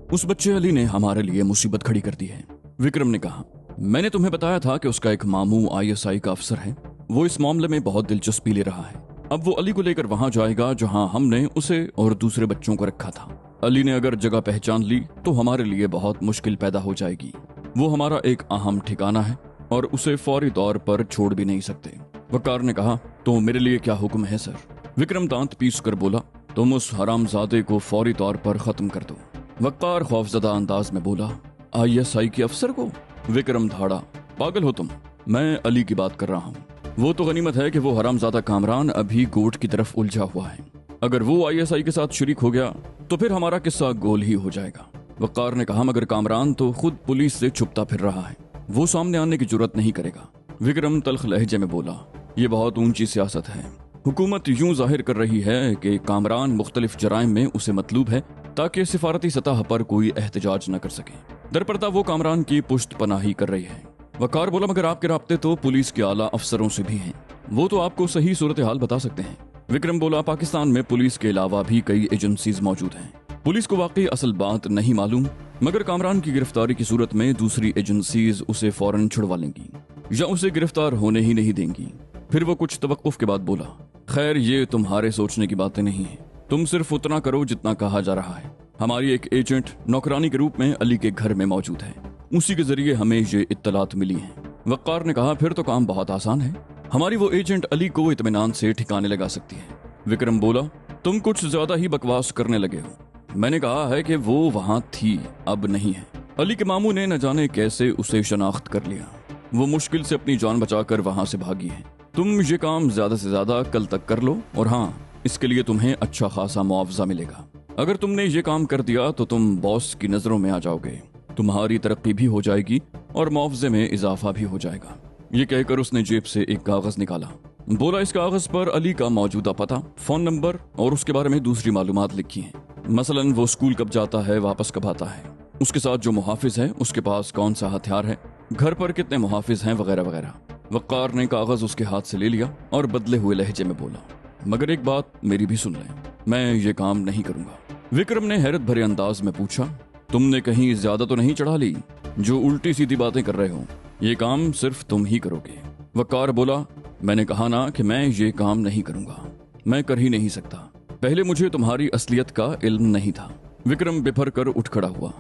उस बच्चे अली ने हमारे लिए मुसीबत खड़ी कर दी है। विक्रम ने कहा, मैंने तुम्हें बताया था कि उसका एक मामू ISI का अफसर है। वो इस मामले में बहुत दिलचस्पी ले रहा है। अब वो अली को लेकर वहां जाएगा जहां हमने उसे और दूसरे बच्चों को रखा था। अली ने अगर जगह पहचान ली तो हमारे लिए बहुत मुश्किल पैदा हो जाएगी। वो हमारा एक अहम ठिकाना है और उसे फौरी तौर पर छोड़ भी नहीं सकते। वकार ने कहा, तो मेरे लिए क्या हुक्म है सर? विक्रम दांत पीस कर बोला, तुम उस हरामजादे को फौरी तौर पर खत्म कर दो। वकार खौफजदा अंदाज में बोला, ISI के अफसर को? विक्रम धाड़ा, पागल हो तुम, मैं अली की बात कर रहा हूँ। वो तो गनीमत है कि वो हरामजादा कामरान अभी गोट की तरफ उलझा हुआ है। अगर वो ISI के साथ शरीक हो गया तो फिर हमारा किस्सा गोल ही हो जाएगा। वकार ने कहा, मगर कामरान तो खुद पुलिस से छुपता फिर रहा है, वो सामने आने की जुर्रत नहीं करेगा। विक्रम तल्ख लहजे में बोला, ये बहुत ऊंची सियासत है। हुकूमत यूं जाहिर कर रही है कि कामरान मुख्तलिफ जराइम में उसे मतलूब है ताकि सिफारती सतह पर कोई एहतजाज न कर सके। दरपर्दा वो कामरान की पुष्ट पनाही कर रही है। वकार बोला, मगर आपके राब्ते तो पुलिस के आला अफसरों से भी हैं, वो तो आपको सही सूरत हाल बता सकते हैं। विक्रम बोला, पाकिस्तान में पुलिस के अलावा भी कई एजेंसीज मौजूद हैं। पुलिस को वाकई असल बात नहीं मालूम, मगर कामरान की गिरफ्तारी की सूरत में दूसरी एजेंसीज उसे फौरन छुड़वा लेंगी या उसे गिरफ्तार होने ही नहीं देंगी। फिर वो कुछ तवक्कुफ के बाद बोला, खैर ये तुम्हारे सोचने की बातें नहीं है, तुम सिर्फ उतना करो जितना कहा जा रहा है। हमारी एक एजेंट नौकरानी के रूप में अली के घर में मौजूद है, उसी के जरिए हमें ये इत्तलात मिली हैं। वकार ने कहा, फिर तो काम बहुत आसान है, हमारी वो एजेंट अली को इत्मीनान से ठिकाने लगा सकती है। विक्रम बोला, तुम कुछ ज्यादा ही बकवास करने लगे हो। मैंने कहा है कि वो वहां थी, अब नहीं है। अली के मामू ने न जाने कैसे उसे शनाख्त कर लिया। वो मुश्किल से अपनी जान बचाकर वहां से भागी है। तुम ये काम ज्यादा से ज्यादा कल तक कर लो, और हाँ, इसके लिए तुम्हें अच्छा खासा मुआवजा मिलेगा। अगर तुमने ये काम कर दिया तो तुम बॉस की नजरों में आ जाओगे, तुम्हारी तरक्की भी हो जाएगी और मुआवजे में इजाफा भी हो जाएगा। ये कहकर उसने जेब से एक कागज निकाला। बोला, इस कागज पर अली का मौजूदा पता, फोन नंबर और उसके बारे में दूसरी मालूमात लिखी हैं। मसलन वो स्कूल कब जाता है, वापस कब आता है, उसके साथ जो मुहाफिज है उसके पास कौन सा हथियार है, घर पर कितने मुहाफिज हैं, वगैरह वगैरह। वकार ने कागज उसके हाथ से ले लिया और बदले हुए लहजे में बोला, मगर एक बात मेरी भी सुन लें, मैं ये काम नहीं करूंगा। विक्रम ने हैरत भरे अंदाज में पूछा, तुमने कहीं ज्यादा तो नहीं चढ़ा ली जो उल्टी सीधी बातें कर रहे हो? ये काम सिर्फ तुम ही करोगे। वकार बोला, मैंने कहा ना कि मैं ये काम नहीं करूंगा, मैं कर ही नहीं सकता। पहले मुझे तुम्हारी असलियत का इल्म नहीं था। विक्रम बिफर कर उठ खड़ा हुआ,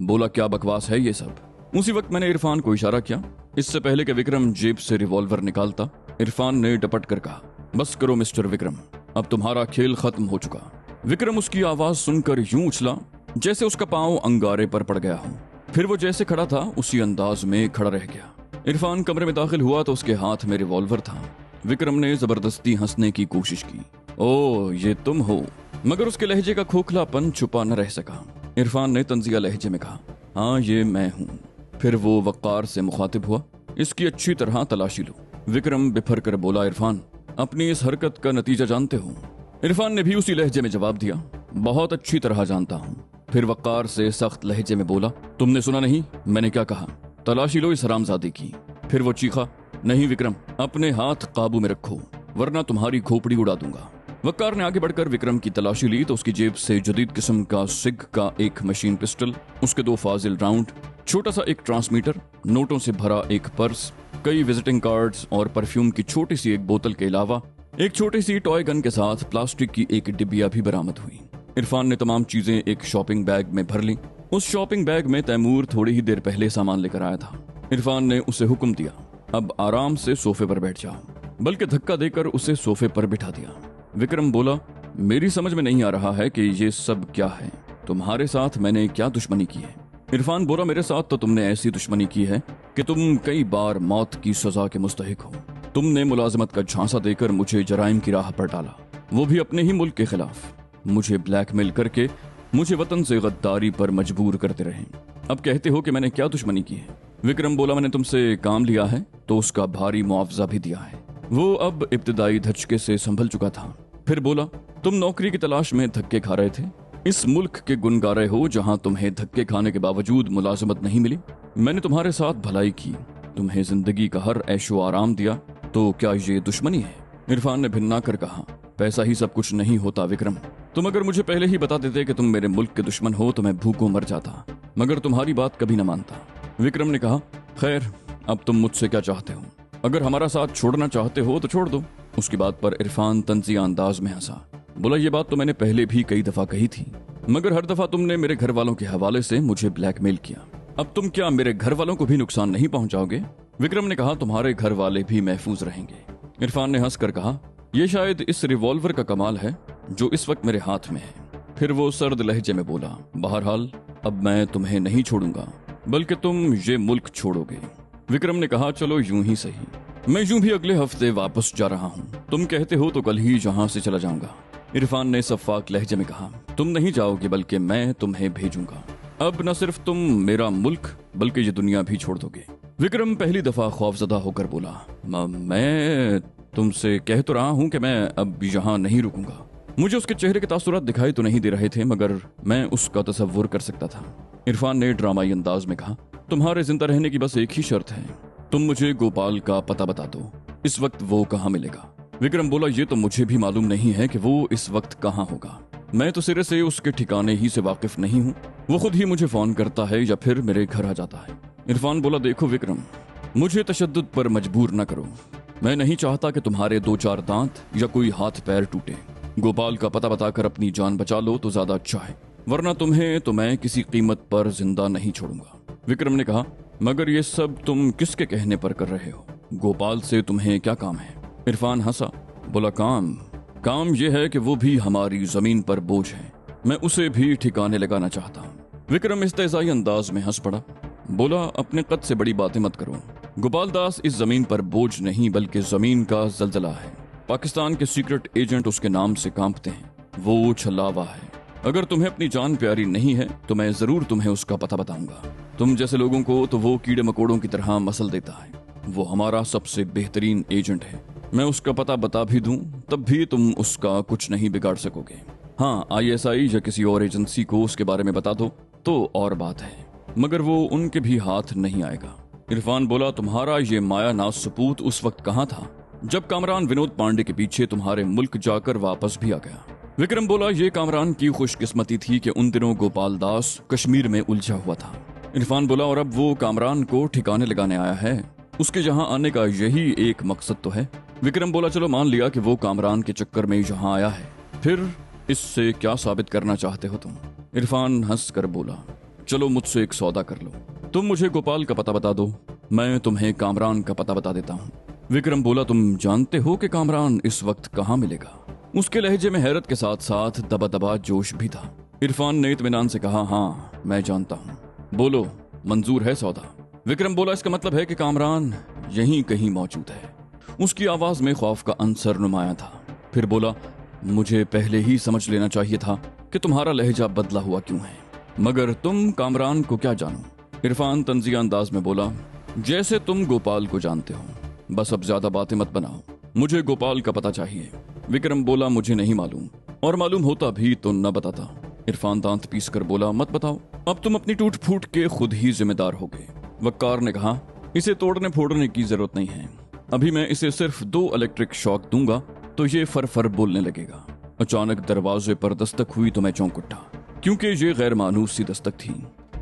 बोला, क्या बकवास है ये सब? उसी वक्त मैंने इरफान को इशारा किया। इससे पहले कि विक्रम जेब से रिवॉल्वर निकालता, इरफान ने डपट कर कहा, बस करो मिस्टर विक्रम, अब तुम्हारा खेल खत्म हो चुका। विक्रम उसकी आवाज सुनकर यूं उछला जैसे उसका पांव अंगारे पर पड़ गया हो। फिर वो जैसे खड़ा था उसी अंदाज में खड़ा रह गया। इरफान कमरे में दाखिल हुआ तो उसके हाथ में रिवॉल्वर था। विक्रम ने जबरदस्ती हंसने की कोशिश की, ओ ये तुम हो, मगर उसके लहजे का खोखलापन छुपा न रह सका। इरफान ने तंजिया लहजे में कहा, हाँ ये मैं हूँ। फिर वो वकार से मुखातिब हुआ, इसकी अच्छी तरह तलाशी लो। विक्रम बिफर कर बोला, इरफान अपनी इस हरकत का नतीजा जानते हो? इरफान ने भी उसी लहजे में जवाब दिया, बहुत अच्छी तरह जानता हूँ। फिर वकार से सख्त लहजे में बोला, तुमने सुना नहीं मैंने क्या कहा? तलाशी लो इस हरामजादे की। फिर वो चीखा, नहीं विक्रम, अपने हाथ काबू में रखो वरना तुम्हारी खोपड़ी उड़ा दूंगा। वकार ने आगे बढ़कर विक्रम की तलाशी ली तो उसकी जेब से जदीद किस्म का सिग का एक मशीन पिस्टल, उसके 2 फाजिल राउंड, छोटा सा एक ट्रांसमीटर, नोटों से भरा एक पर्स, कई विजिटिंग कार्ड्स और परफ्यूम की छोटी सी एक बोतल के अलावा एक छोटी सी टॉय गन के साथ प्लास्टिक की एक डिब्बिया भी बरामद हुई। इरफान ने तमाम चीजें एक शॉपिंग बैग में भर ली। उस शॉपिंग बैग में तैमूर थोड़ी ही देर पहले सामान लेकर आया था। इरफान ने उसे हुक्म दिया, अब आराम से सोफे पर बैठ जाओ, बल्कि धक्का देकर उसे सोफे पर बिठा दिया। विक्रम बोला, मेरी समझ में नहीं आ रहा है कि ये सब क्या है, तुम्हारे साथ मैंने क्या दुश्मनी की है? इरफान बोला, मेरे साथ तो तुमने ऐसी दुश्मनी की है कि तुम कई बार मौत की सजा के मुस्तहिक हो। तुमने मुलाजिमत का झांसा देकर मुझे जराइम की राह पर डाला, वो भी अपने ही मुल्क के खिलाफ। मुझे ब्लैकमेल करके मुझे वतन से गद्दारी पर मजबूर करते रहे। अब कहते हो कि मैंने क्या दुश्मनी की है? विक्रम बोला, मैंने तुमसे काम लिया है तो उसका भारी मुआवजा भी दिया है। वो अब इब्तिदाई धचके से संभल चुका था। फिर बोला, तुम नौकरी की तलाश में धक्के खा रहे थे, इस मुल्क के गुनगारे हो जहां तुम्हें धक्के खाने के बावजूद मुलाजमत नहीं मिली। मैंने तुम्हारे साथ भलाई की, तुम्हें जिंदगी का हर ऐशो आराम दिया, तो क्या ये दुश्मनी है? इरफान ने भिन्ना कर कहा, पैसा ही सब कुछ नहीं होता विक्रम, तुम अगर मुझे पहले ही बता देते कि तुम मेरे मुल्क के दुश्मन हो तो मैं भूखों मर जाता, मगर तुम्हारी बात कभी न मानता। विक्रम ने कहा, खैर अब तुम मुझसे क्या चाहते हो? अगर हमारा साथ छोड़ना चाहते हो तो छोड़ दो। उसकी बात पर इरफान तंजिया अंदाज में हंसा। बोला, ये बात तो मैंने पहले भी कई दफा कही थी, मगर हर दफा तुमने मेरे घर वालों के हवाले से मुझे ब्लैकमेल किया। अब तुम क्या मेरे घर वालों को भी नुकसान नहीं पहुंचाओगे? विक्रम ने कहा, तुम्हारे घर वाले भी महफूज रहेंगे। इरफान ने हंसकर कहा, यह शायद इस रिवॉल्वर का कमाल है जो इस वक्त मेरे हाथ में है। फिर वो सर्द लहजे में बोला, बहरहाल अब मैं तुम्हें नहीं छोड़ूंगा, बल्कि तुम ये मुल्क छोड़ोगे। विक्रम ने कहा, चलो यूं ही सही, मैं यूं भी अगले हफ्ते वापस जा रहा हूं। तुम कहते हो तो कल ही यहां से चला जाऊंगा। इरफान ने सफाक लहजे में कहा, तुम नहीं जाओगे बल्कि मैं तुम्हें भेजूंगा। अब न सिर्फ तुम मेरा मुल्क बल्कि ये दुनिया भी छोड़ दोगे। विक्रम पहली दफा खौफजदा होकर बोला, मैं तुमसे कह तो रहा हूं कि मैं अब यहां नहीं रुकूंगा। मुझे उसके चेहरे के तासुरात दिखाई तो नहीं दे रहे थे, मगर मैं उसका तसव्वुर कर सकता था। इरफान ने ड्रामाई अंदाज में कहा, तुम्हारे जिंदा रहने की बस एक ही शर्त है, तुम मुझे गोपाल का पता बता दो। इस वक्त वो कहाँ मिलेगा? विक्रम बोला, ये तो मुझे भी मालूम नहीं है कि वो इस वक्त कहाँ होगा। मैं तो सिरे से उसके ठिकाने ही से वाकिफ नहीं हूँ। वो खुद ही मुझे फोन करता है या फिर मेरे घर आ जाता है। इरफान बोला, देखो विक्रम, मुझे तशद्दुद पर मजबूर न करो। मैं नहीं चाहता कि तुम्हारे 2-4 दांत या कोई हाथ पैर टूटे। गोपाल का पता बताकर अपनी जान बचा लो तो ज्यादा अच्छा है, वरना तुम्हें तो मैं किसी कीमत पर जिंदा नहीं छोड़ूंगा। विक्रम ने कहा, मगर ये सब तुम किसके कहने पर कर रहे हो? गोपाल से तुम्हें क्या काम है? इरफान हंसा, बोला, काम ये है कि वो भी हमारी जमीन पर बोझ है, मैं उसे भी ठिकाने लगाना चाहता हूँ। विक्रम इस्तेज़ाई अंदाज में हंस पड़ा। बोला, अपने कद से बड़ी बातें मत करो। गोपाल दास इस जमीन पर बोझ नहीं बल्कि जमीन का जलजला है। पाकिस्तान के सीक्रेट एजेंट उसके नाम से कांपते हैं। वो छलावा है। अगर तुम्हें अपनी जान प्यारी नहीं है तो मैं जरूर तुम्हें उसका पता बताऊंगा। तुम जैसे लोगों को तो वो कीड़े मकोड़ों की तरह मसल देता है। वो हमारा सबसे बेहतरीन एजेंट है। मैं उसका पता बता भी दूं तब भी तुम उसका कुछ नहीं बिगाड़ सकोगे। हाँ, ISI या किसी और एजेंसी को उसके बारे में बता दो तो और बात है, मगर वो उनके भी हाथ नहीं आएगा। इरफान बोला, तुम्हारा ये मायानाज सपूत उस वक्त कहाँ था जब कामरान विनोद पांडे के पीछे तुम्हारे मुल्क जाकर वापस भी आ गया? विक्रम बोला, ये कामरान की खुशकिस्मती थी कि उन दिनों गोपाल दास कश्मीर में उलझा हुआ था। इरफान बोला, और अब वो कामरान को ठिकाने लगाने आया है। उसके यहाँ आने का यही एक मकसद तो है। विक्रम बोला, चलो मान लिया कि वो कामरान के चक्कर में यहाँ आया है, फिर इससे क्या साबित करना चाहते हो तुम? इरफान हंस कर बोला, चलो मुझसे एक सौदा कर लो। तुम मुझे गोपाल का पता बता दो, मैं तुम्हें कामरान का पता बता देता हूँ। विक्रम बोला, तुम जानते हो कि कामरान इस वक्त कहाँ मिलेगा? उसके लहजे में हैरत के साथ साथ दबा दबा जोश भी था। इरफान ने इत्मीनान से कहा, हाँ मैं जानता हूँ, बोलो मंजूर है सौदा? विक्रम बोला, इसका मतलब है कि कामरान यहीं कहीं मौजूद है। उसकी आवाज में खौफ का अंसर नुमाया था। फिर बोला, मुझे पहले ही समझ लेना चाहिए था कि तुम्हारा लहजा बदला हुआ क्यों है, मगर तुम कामरान को क्या जानो? इरफान तंजिया अंदाज में बोला, जैसे तुम गोपाल को जानते हो, बस अब ज्यादा बातें मत बनाओ, मुझे गोपाल का पता चाहिए। विक्रम बोला, मुझे नहीं मालूम, और मालूम होता भी तो न बताता। इरफान दांत पीस कर बोला, मत बताओ, अब तुम अपनी टूट फूट के खुद ही जिम्मेदार होगे। वक्कार ने कहा, इसे तोड़ने फोड़ने की जरूरत नहीं है, अभी मैं इसे सिर्फ 2 इलेक्ट्रिक शॉक दूंगा तो ये फर बोलने लगेगा। अचानक दरवाजे पर दस्तक हुई तो मैं चौंक उठा, क्योंकि ये गैर मानूस सी दस्तक थी।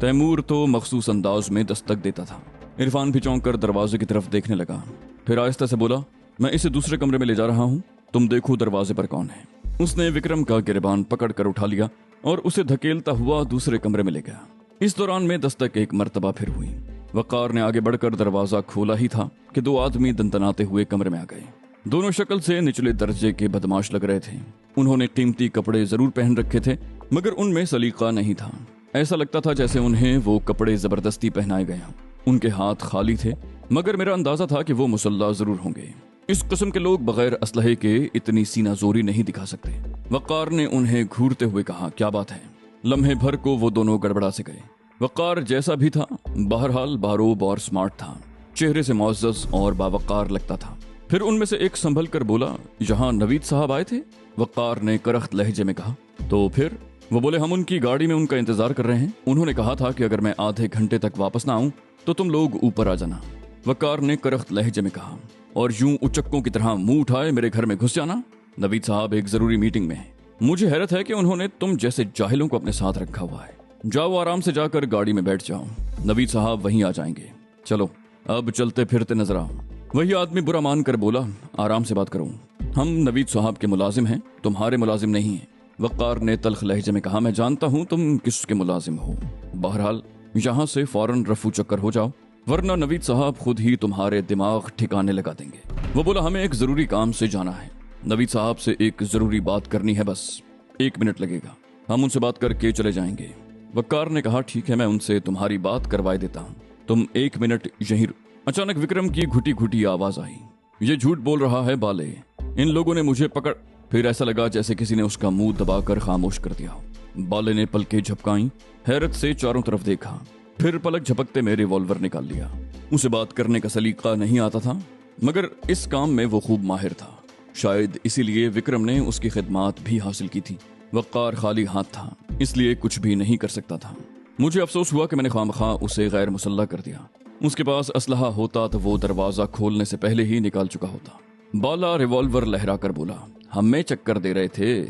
तैमूर तो मखसूस अंदाज में दस्तक देता था। इरफान भी चौंक कर दरवाजे की तरफ देखने लगा, फिर आहिस्ता से बोला, मैं इसे दूसरे कमरे में ले जा रहा हूँ, तुम देखो दरवाजे पर कौन है। उसने विक्रम का गिरबान पकड़ कर उठा लिया और उसे धकेलता हुआ दूसरे कमरे में ले गया। इस दौरान में दस्तक एक मर्तबा फिर हुई। वक़ार ने आगे बढ़कर दरवाजा खोला ही था कि 2 आदमी दंदनाते हुए कमरे में आ गए। दोनों शक्ल से निचले दर्जे के बदमाश लग रहे थे। उन्होंने कीमती कपड़े जरूर पहन रखे थे, मगर उनमें सलीका नहीं था। ऐसा लगता था जैसे उन्हें वो कपड़े जबरदस्ती पहनाए गए हों। उनके हाथ खाली थे, मगर मेरा अंदाजा था कि वो मुसल्ला जरूर होंगे। इस किस्म के लोग बगैर असलहे के इतनी सीना जोरी नहीं दिखा सकते। वक़ार ने उन्हें घूरते हुए कहा, क्या बात है? लम्हे भर को वो दोनों गड़बड़ा से गए। वक़ार जैसा भी था, बहरहाल बारूब और स्मार्ट था, चेहरे से मुअज़्ज़ज़ और बावक़ार लगता था। फिर उनमें से एक संभल कर बोला, यहाँ नवीद साहब आए थे? वक़ार ने करख्त लहजे में कहा। तो फिर? वो बोले, हम उनकी गाड़ी में उनका इंतजार कर रहे हैं। उन्होंने कहा था कि अगर मैं आधे घंटे तक वापस ना आऊं तो तुम लोग ऊपर आ जाना। वक़ार ने करख्त लहजे में कहा, और यूं उचक्कों की तरह मुंह उठाए मेरे घर में घुस जाना? नवीद साहब एक जरूरी मीटिंग में हैं। मुझे हैरत है कि उन्होंने तुम जैसे जाहिलों को अपने साथ रखा हुआ है। जाओ, आराम से जाकर गाड़ी में बैठ जाओ, नवीद साहब वहीं आ जाएंगे। चलो अब चलते फिरते नजर आओ। वही आदमी बुरा मानकर बोला, आराम से बात करो, हम नवीद साहब के मुलाजिम हैं, तुम्हारे मुलाजिम नहीं हैं। वक़ार ने तल्ख लहजे में कहा, मैं जानता हूं तुम किसके मुलाजिम हो, बहरहाल यहां से फौरन रफू चक्कर हो जाओ, वरना नवीद साहब खुद ही तुम्हारे दिमाग ठिकाने लगा देंगे। वो बोला, हमें एक जरूरी काम से जाना है, नवीद साहब से एक जरूरी बात करनी है, बस 1 मिनट लगेगा, हम उनसे बात करके चले जाएंगे। वक़ार ने कहा, ठीक है, मैं उनसे तुम्हारी बात करवाए देता हूँ, तुम 1 मिनट यहीं। अचानक विक्रम की घुटी घुटी आवाज आई, ये झूठ बोल रहा है बाले, इन लोगों ने मुझे पकड़। फिर ऐसा लगा जैसे किसी ने उसका मुंह दबाकर खामोश कर दिया। बाले ने पलकें झपकाई, हैरत से चारों तरफ देखा, फिर पलक झपकते में रिवॉल्वर निकाल लिया। उसे बात करने का सलीका नहीं आता था, मगर इस काम में वो खूब माहिर था। शायद इसीलिए विक्रम ने उसकी खिदमात भी हासिल की थी। वक़ार खाली हाथ था, इसलिए कुछ भी नहीं कर सकता था। मुझे अफसोस हुआ कि मैंने खामखा उसे गैर मुसल्ला कर दिया। उसके पास असलहा होता तो वो दरवाजा खोलने से पहले ही निकाल चुका होता। बाला रिवॉल्वर लहरा कर बोला, हमें चक्कर दे रहे थे,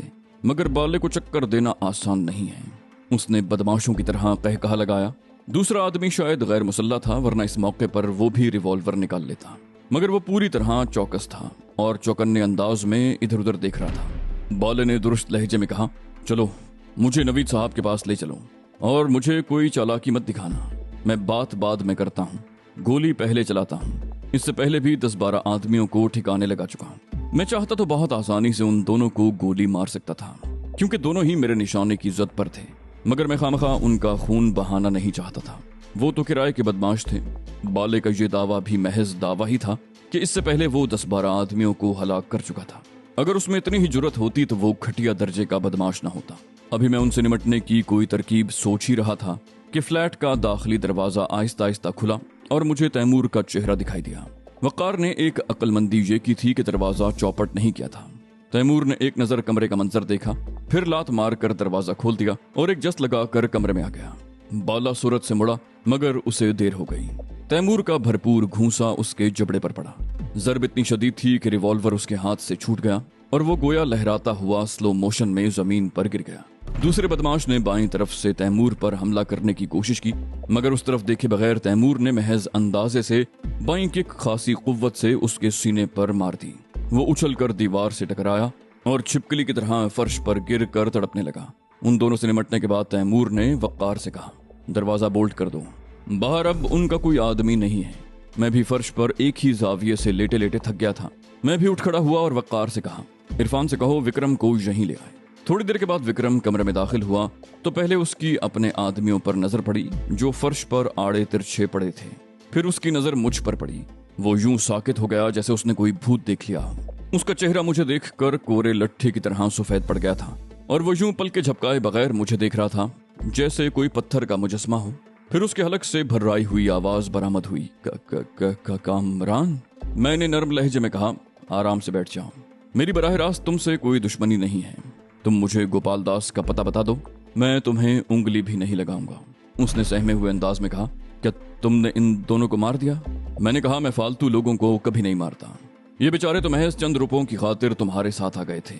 मगर बाले को चक्कर देना आसान नहीं है। उसने बदमाशों की तरह कहकहा लगाया। दूसरा आदमी शायद गैर मुसल्ला था, वरना इस मौके पर वो भी रिवॉल्वर निकाल लेता, मगर वो पूरी तरह चौकस था और चौकन्ने अंदाज में इधर उधर देख रहा था। बाले ने दुरुस्त लहजे में कहा, चलो मुझे नवीद साहब के पास ले चलो, और मुझे कोई चालाकी मत दिखाना, मैं बात बाद में करता हूँ, गोली पहले चलाता हूँ। इससे पहले भी 10-12 आदमियों को ठिकाने लगा चुका हूँ। मैं चाहता तो बहुत आसानी से उन दोनों को गोली मार सकता था, क्योंकि दोनों ही मेरे निशाने की जद पर थे, मगर मैं खामखा उनका खून बहाना नहीं चाहता था। वो तो किराए के बदमाश थे। बाले का ये दावा भी महज दावा ही था कि इससे पहले वो 10-12 आदमियों को हलाक कर चुका था। अगर उसमें इतनी ही जुर्रत होती तो वो घटिया दर्जे का बदमाश न होता। अभी मैं उनसे निमटने की कोई तरकीब सोच ही रहा था कि फ्लैट का दाखिली दरवाजा आहिस्ता आहिस्ता खुला और मुझे तैमूर का चेहरा दिखाई दिया। वक़ार ने एक अक्लमंदी ये की थी कि दरवाजा चौपट नहीं किया था। तैमूर ने एक नजर कमरे का मंजर देखा, फिर लात मारकर दरवाजा खोल दिया और एक जस्त लगाकर कमरे में आ गया। बाला सूरत से मुड़ा, मगर उसे देर हो गई। तैमूर का भरपूर घूंसा उसके जबड़े पर पड़ा। जरब इतनी शदीद थी कि रिवॉल्वर उसके हाथ से छूट गया और वो गोया लहराता हुआ स्लो मोशन में जमीन पर गिर गया। दूसरे बदमाश ने बाईं तरफ से तैमूर पर हमला करने की कोशिश की, मगर उस तरफ देखे बगैर तैमूर ने महज अंदाजे से बाईं किक खासी कुव्वत से उसके सीने पर मार दी। वो उछलकर दीवार से टकराया और छिपकली की तरह फर्श पर गिर कर तड़पने लगा। उन दोनों से निमटने के बाद तैमूर ने वक़ार से कहा, दरवाजा बोल्ट कर दो, बाहर अब उनका कोई आदमी नहीं है। मैं भी फर्श पर एक ही जाविये से लेटे लेटे थक गया था। मैं भी उठ खड़ा हुआ और वक़ार से कहा, इरफान से कहो विक्रम को यहीं ले आए। थोड़ी देर के बाद विक्रम कमरे में दाखिल हुआ तो पहले उसकी अपने आदमियों पर नजर पड़ी जो फर्श पर आड़े तिरछे पड़े थे। फिर उसकी नजर मुझ पर पड़ी। वो यूं साकित हो गया जैसे उसने कोई भूत देख लिया। उसका चेहरा मुझे देखकर कोरे लट्ठे की तरह सफेद पड़ गया था और वो यूं पलके झपकाए बगैर मुझे देख रहा था जैसे कोई पत्थर का मुजस्मा हो। फिर उसके हलक से भर्राई हुई आवाज बरामद हुई, कामरान। मैंने नर्म लहजे में कहा, आराम से बैठ जाओ, मेरी बराह रास्त तुमसे कोई दुश्मनी नहीं है। तुम मुझे गोपाल दास का पता बता दो, मैं तुम्हें उंगली भी नहीं लगाऊंगा। उसने सहमे हुए अंदाज में कहा, क्या तुमने इन दोनों को मार दिया? मैंने कहा, मैं फालतू लोगों को कभी नहीं मारता। ये बेचारे तो महज चंद रुपयों की खातिर तुम्हारे साथ आ गए थे।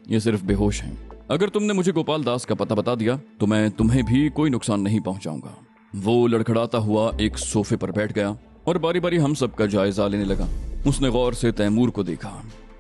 ये सिर्फ बेहोश हैं। अगर तुमने मुझे गोपाल दास का पता बता दिया तो मैं तुम्हें भी कोई नुकसान नहीं पहुंचाऊंगा। वो लड़खड़ाता हुआ एक सोफे पर बैठ गया और बारी बारी हम सब का जायजा लेने लगा। उसने गौर से तैमूर को देखा,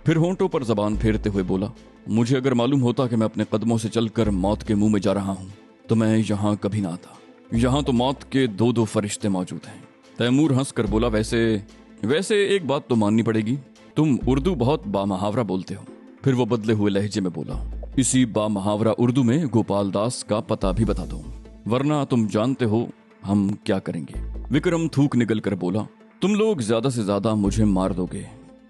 फिर होंठों पर जबान फेरते हुए बोला, मुझे अगर मालूम होता कि मैं अपने कदमों से चलकर मौत के मुंह में जा रहा हूं तो मैं यहाँ कभी ना आता। यहाँ तो मौत के 2-2 फरिश्ते मौजूद हैं। तैमूर हंसकर बोला, वैसे एक बात तो माननी पड़ेगी, तुम उर्दू बहुत बामहावरा बोलते हो। फिर वो बदले हुए लहजे में बोला, इसी बामहावरा उर्दू में गोपाल दास का पता भी बता दो, वरना तुम जानते हो हम क्या करेंगे। विक्रम थूक निकल कर बोला, तुम लोग ज्यादा से ज्यादा मुझे मार दोगे।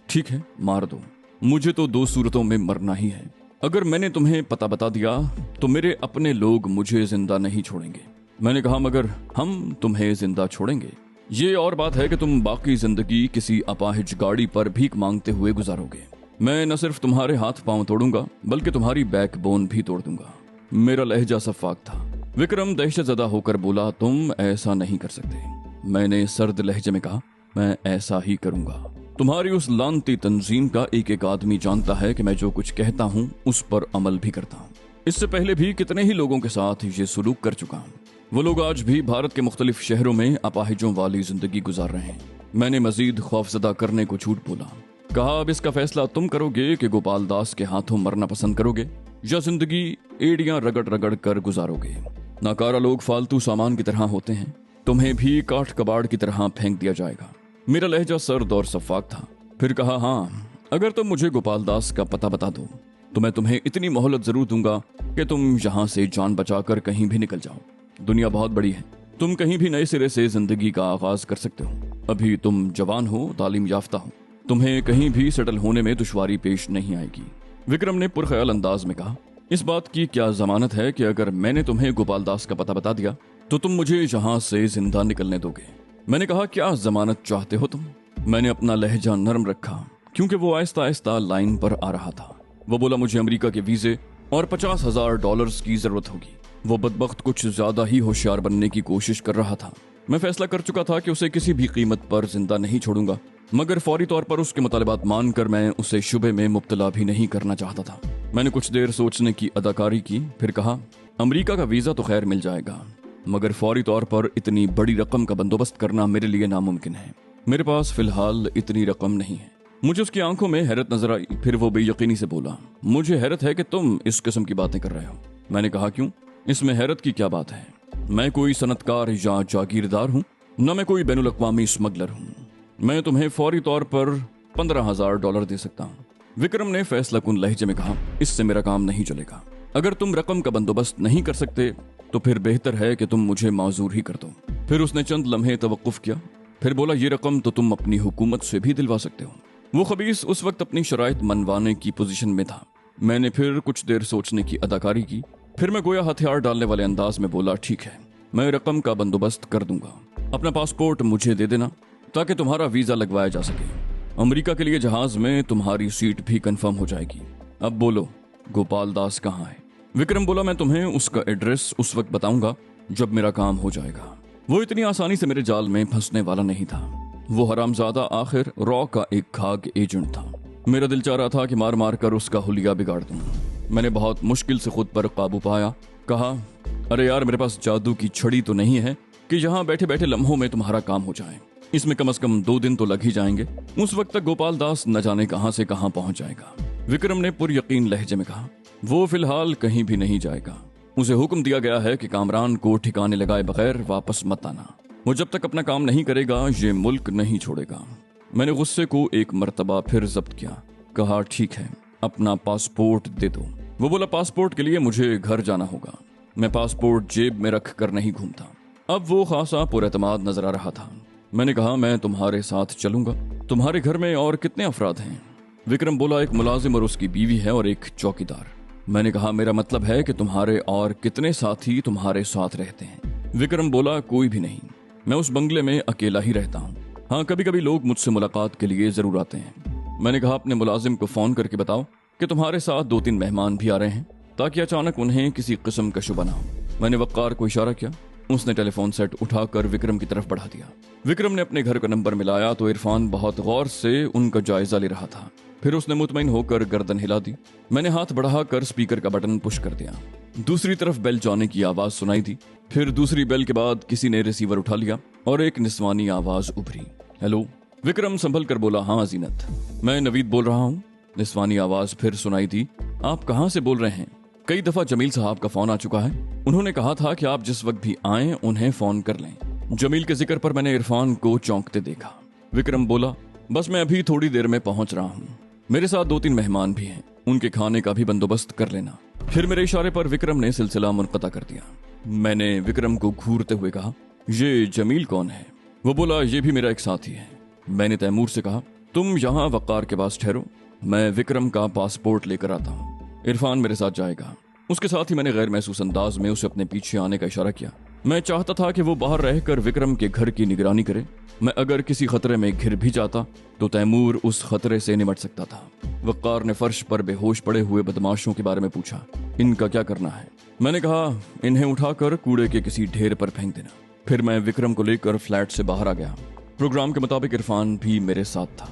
ठीक है, मार दो, मुझे तो 2 सूरतों में मरना ही है। अगर मैंने तुम्हें पता बता दिया तो मेरे अपने लोग मुझे जिंदा नहीं छोड़ेंगे। मैंने कहा, मगर हम तुम्हें जिंदा छोड़ेंगे। ये और बात है कि तुम बाकी जिंदगी किसी अपाहिज गाड़ी पर भीख मांगते हुए गुजारोगे। मैं न सिर्फ तुम्हारे हाथ पांव तोड़ूंगा बल्कि तुम्हारी बैकबोन भी तोड़ दूंगा। मेरा लहजा सफाक था। विक्रम दहशतज़दा होकर बोला, तुम ऐसा नहीं कर सकते। मैंने सर्द लहजे में कहा, मैं ऐसा ही करूंगा। तुम्हारी उस लानती तंजीम का एक एक आदमी जानता है कि मैं जो कुछ कहता हूं उस पर अमल भी करता हूं। इससे पहले भी कितने ही लोगों के साथ ये सुलूक कर चुका हूँ। वो लोग आज भी भारत के मुख्तलिफ शहरों में अपाहिजों वाली जिंदगी गुजार रहे हैं। मैंने मजीद खौफजदा करने को झूठ बोला। कहा, अब इसका फैसला तुम करोगे कि गोपाल दास के हाथों मरना पसंद करोगे या जिंदगी एड़ियां रगड़ रगड़ कर गुजारोगे। नाकारा लोग फालतू सामान की तरह होते हैं, तुम्हें भी काठ कबाड़ की तरह फेंक दिया जाएगा। मेरा लहजा सर्द और सफाक था। फिर कहा, हाँ, अगर तुम मुझे गोपाल दास का पता बता दो तो मैं तुम्हें इतनी मोहलत जरूर दूंगा कि तुम यहाँ से जान बचाकर कहीं भी निकल जाओ। दुनिया बहुत बड़ी है, तुम कहीं भी नए सिरे से जिंदगी का आगाज कर सकते हो। अभी तुम जवान हो, तालीम याफ्ता हो, तुम्हें कहीं भी सेटल होने में दुश्वारी पेश नहीं आएगी। विक्रम ने पुरख्याल अंदाज में कहा, इस बात की क्या जमानत है कि अगर मैंने तुम्हें गोपाल दास का पता बता दिया तो तुम मुझे यहाँ से जिंदा निकलने दोगे? मैंने कहा, क्या जमानत चाहते हो तुम? मैंने अपना लहजा नरम रखा क्योंकि वो आहिस्ता आहिस्ता लाइन पर आ रहा था। वो बोला, मुझे अमेरिका के वीजे और $50,000 की जरूरत होगी। वो बदबख्त कुछ ज्यादा ही होशियार बनने की कोशिश कर रहा था। मैं फैसला कर चुका था कि उसे किसी भी कीमत पर जिंदा नहीं छोड़ूंगा, मगर फौरी तौर पर उसके मुतालिबात मानकर मैं उसे शुबे में मुब्तला भी नहीं करना चाहता था। मैंने कुछ देर सोचने की अदाकारी की, फिर कहा, अमेरिका का वीजा तो खैर मिल जाएगा, मगर फौरी तौर पर इतनी बड़ी रकम का बंदोबस्त करना मेरे लिए नामुमकिन है। मेरे पास फिलहाल इतनी रकम नहीं है। मुझे उसकी आंखों में हैरत नजर आई। फिर वो बेयकीनी से बोला, मुझे हैरत है कि तुम इस किस्म की बातें कर रहे हो। मैंने कहा, क्यों? इसमें हैरत की क्या बात है? मैं कोई सनतकार या जागीरदार हूँ, न मैं कोई बैनुल अक़वामी स्मगलर हूँ। मैं तुम्हें फौरी तौर पर $15,000 दे सकता हूँ। विक्रम ने फैसला कुन लहजे में कहा, इससे मेरा काम नहीं चलेगा। अगर तुम रकम का बंदोबस्त नहीं कर सकते तो फिर बेहतर है कि तुम मुझे माजूर ही कर दो। फिर उसने चंद लम्हे तवक्कुफ किया, फिर बोला, ये रकम तो तुम अपनी हुकूमत से भी दिलवा सकते हो। वो खबीस उस वक्त अपनी शराइत मनवाने की पोजीशन में था। मैंने फिर कुछ देर सोचने की अदाकारी की, फिर मैं गोया हथियार डालने वाले अंदाज में बोला, ठीक है, मैं रकम का बंदोबस्त कर दूंगा। अपना पासपोर्ट मुझे दे देना ताकि तुम्हारा वीजा लगवाया जा सके। अमेरिका के लिए जहाज में तुम्हारी सीट भी कंफर्म हो जाएगी। अब बोलो, गोपाल दास कहाँ है? विक्रम बोला, मैं तुम्हें उसका एड्रेस उस वक्त बताऊंगा जब मेरा काम हो जाएगा। वो इतनी आसानी से मेरे जाल में फंसने वाला नहीं था। वो हरामजादा आखिर रॉ का एक खाग एजेंट था। मेरा दिल चाह रहा था कि मार मार कर उसका हुलिया बिगाड़ दूं। मैंने बहुत मुश्किल से खुद पर काबू पाया। कहा, अरे यार, मेरे पास जादू की छड़ी तो नहीं है कि यहाँ बैठे बैठे लम्हों में तुम्हारा काम हो जाए। इसमें कम से कम 2 दिन तो लग ही जाएंगे। उस वक्त तक गोपाल दास न जाने कहां से कहां पहुंच जाएगा। विक्रम ने पुर यकीन लहजे में कहा, वो फिलहाल कहीं भी नहीं जाएगा। उसे हुक्म दिया गया है कि कामरान को ठिकाने लगाए बगैर वापस मत आना। वो जब तक अपना काम नहीं करेगा ये मुल्क नहीं छोड़ेगा। मैंने गुस्से को एक मर्तबा फिर जब्त किया। कहा, ठीक है, अपना पासपोर्ट दे दो। वो बोला, पासपोर्ट के लिए मुझे घर जाना होगा। मैं पासपोर्ट जेब में रख कर नहीं घूमता। अब वो खासा पुरएतमाद नजर आ रहा था। मैंने कहा, मैं तुम्हारे साथ चलूंगा। तुम्हारे घर में और कितने अफराद हैं? विक्रम बोला, एक मुलाजिम और उसकी बीवी है और एक चौकीदार। मैंने कहा, मेरा मतलब है कि तुम्हारे और कितने साथी तुम्हारे साथ रहते हैं? विक्रम बोला, कोई भी नहीं, मैं उस बंगले में अकेला ही रहता हूँ। हाँ, कभी कभी लोग मुझसे मुलाकात के लिए जरूर आते हैं। मैंने कहा, अपने मुलाजिम को फोन करके बताओ कि तुम्हारे साथ 2-3 मेहमान भी आ रहे हैं ताकि अचानक उन्हें किसी किस्म का शुबा ना हो। मैंने वक्कार को इशारा किया। उसने टेलीफोन सेट उठाकर विक्रम की तरफ बढ़ा दिया। विक्रम ने अपने घर का नंबर मिलाया तो इरफान बहुत गौर से उनका जायजा ले रहा था। फिर उसने मुतमईन होकर गर्दन हिला दी। मैंने हाथ बढ़ाकर स्पीकर का बटन पुश कर दिया। दूसरी तरफ बेल जाने की आवाज सुनाई दी। फिर दूसरी बेल के बाद किसी ने रिसीवर उठा लिया और एक निस्वानी आवाज उभरी, हेलो। विक्रम संभल कर बोला, हाँ जीनत, मैं नवीद बोल रहा हूँ। निस्वानी आवाज फिर सुनाई दी, आप कहाँ से बोल रहे हैं? कई दफा जमील साहब का फोन आ चुका है। उन्होंने कहा था कि आप जिस वक्त भी आएं उन्हें फोन कर लें। जमील के जिक्र पर मैंने इरफान को चौंकते देखा। विक्रम बोला, बस मैं अभी थोड़ी देर में पहुंच रहा हूं। मेरे साथ 2-3 मेहमान भी हैं, उनके खाने का भी बंदोबस्त कर लेना। फिर मेरे इशारे पर विक्रम ने सिलसिला मुनक़ता कर दिया। मैंने विक्रम को घूरते हुए कहा, ये जमील कौन है? वो बोला, ये भी मेरा एक साथी है। मैंने तैमूर से कहा, तुम यहाँ वक़ार के पास ठहरो, मैं विक्रम का पासपोर्ट लेकर आता हूँ। इरफान मेरे साथ जाएगा। उसके साथ ही मैंने गैर महसूस अंदाज में उसे अपने पीछे आने का इशारा किया। मैं चाहता था कि वो बाहर रहकर विक्रम के घर की निगरानी करे। मैं अगर किसी खतरे में घिर भी जाता तो तैमूर उस खतरे से निमट सकता था। वक़ार ने फर्श पर बेहोश पड़े हुए बदमाशों के बारे में पूछा, इनका क्या करना है? मैंने कहा, इन्हें उठाकर कूड़े के किसी ढेर पर फेंक देना। फिर मैं विक्रम को लेकर फ्लैट से बाहर आ गया। प्रोग्राम के मुताबिक इरफान भी मेरे साथ था।